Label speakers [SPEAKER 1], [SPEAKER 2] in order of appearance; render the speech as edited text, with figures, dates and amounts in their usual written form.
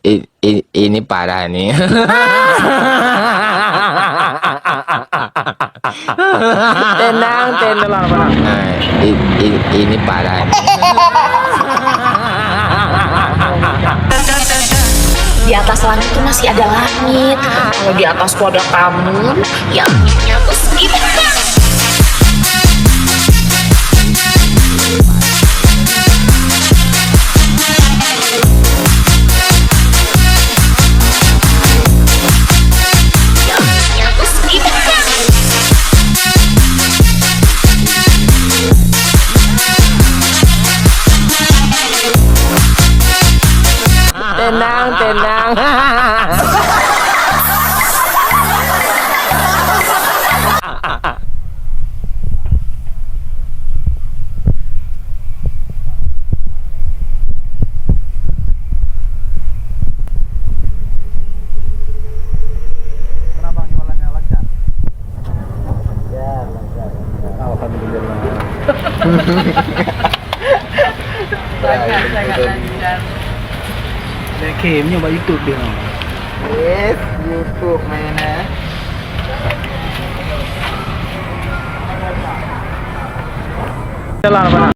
[SPEAKER 1] ini parah nih.
[SPEAKER 2] Tenang, tenang.
[SPEAKER 1] Nah, ini parah nih.
[SPEAKER 3] Di atas langit tuh masih ada langit. Kalau di atasku ada kamu, ya akhirnya aku segitu.
[SPEAKER 2] Tenang, tenang.
[SPEAKER 4] Kenapa jualannya lancar? Ya, lancar. Alhamdulillah.
[SPEAKER 5] Lancar.
[SPEAKER 4] Game-nya buat YouTube dia. Yes, YouTube mainnya.
[SPEAKER 2] Jalan apa?